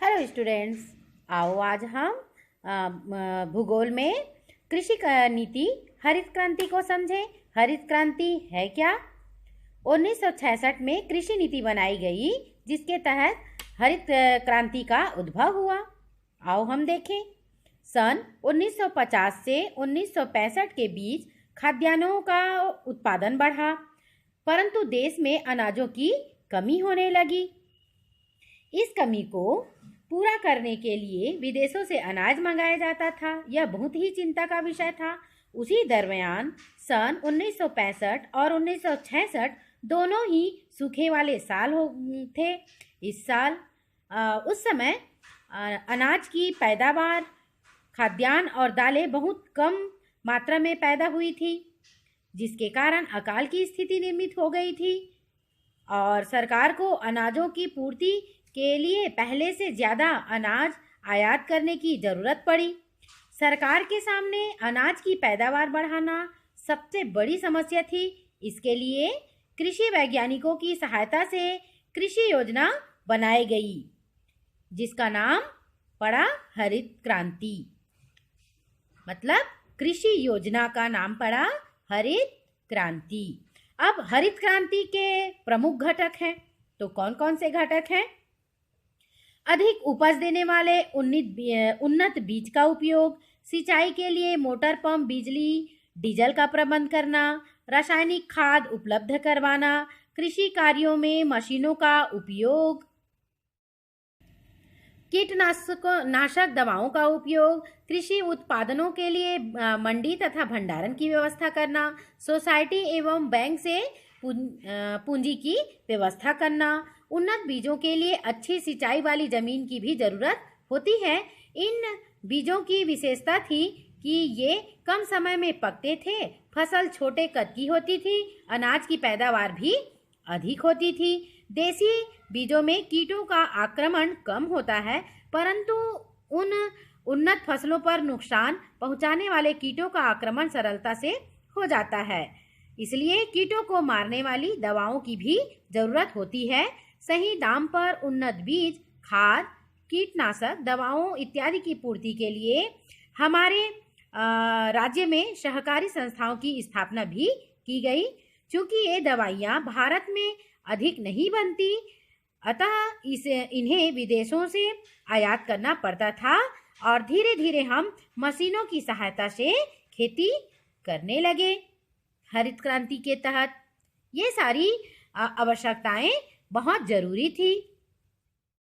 Hello students, आओ आज हम भूगोल में कृषि नीति हरित क्रांति को समझें। हरित क्रांति है क्या? 1966 में कृषि नीति बनाई गई जिसके तहत हरित क्रांति का उद्भव हुआ। आओ हम देखें। सन 1950 से 1965 के बीच खाद्यान्नों का उत्पादन बढ़ा, परंतु देश में अनाजों की कमी होने लगी। इस कमी को पूरा करने के लिए विदेशों से अनाज मंगाया जाता था। यह बहुत ही चिंता का विषय था। उसी दरमियान सन 1965 और 1966 दोनों ही सूखे वाले साल थे। उस समय अनाज की पैदावार, खाद्यान्न और दालें बहुत कम मात्रा में पैदा हुई थी, जिसके कारण अकाल की स्थिति निर्मित हो गई थी और सरकार को अनाजों की पूर्ति के लिए पहले से ज़्यादा अनाज आयात करने की ज़रूरत पड़ी। सरकार के सामने अनाज की पैदावार बढ़ाना सबसे बड़ी समस्या थी। इसके लिए कृषि वैज्ञानिकों की सहायता से कृषि योजना बनाई गई, जिसका नाम पड़ा हरित क्रांति। मतलब कृषि योजना का नाम पड़ा हरित क्रांति। अब हरित क्रांति के प्रमुख घटक हैं, तो कौन कौन से घटक हैं? अधिक उपज देने वाले उन्नत बीज का उपयोग, सिंचाई के लिए मोटर पंप, बिजली, डीजल का प्रबंध करना, रासायनिक खाद उपलब्ध करवाना, कृषि कार्यों में मशीनों का उपयोग, कीटनाशक दवाओं का उपयोग, कृषि उत्पादनों के लिए मंडी तथा भंडारण की व्यवस्था करना, सोसाइटी एवं बैंक से पूंजी की व्यवस्था करना। उन्नत बीजों के लिए अच्छी सिंचाई वाली जमीन की भी जरूरत होती है। इन बीजों की विशेषता थी कि ये कम समय में पकते थे, फसल छोटे कद की होती थी, अनाज की पैदावार भी अधिक होती थी। देसी बीजों में कीटों का आक्रमण कम होता है, परंतु उन उन्नत फसलों पर नुकसान पहुंचाने वाले कीटों का आक्रमण सरलता से हो जाता है। इसलिए कीटों को मारने वाली दवाओं की भी जरूरत होती है। सही दाम पर उन्नत बीज, खाद, कीटनाशक दवाओं इत्यादि की पूर्ति के लिए हमारे राज्य में सहकारी संस्थाओं की स्थापना भी की गई। चूँकि ये दवाइयाँ भारत में अधिक नहीं बनती, अतः इन्हें विदेशों से आयात करना पड़ता था और धीरे धीरे हम मशीनों की सहायता से खेती करने लगे। हरित क्रांति के तहत ये सारी आवश्यकताएं बहुत जरूरी थी।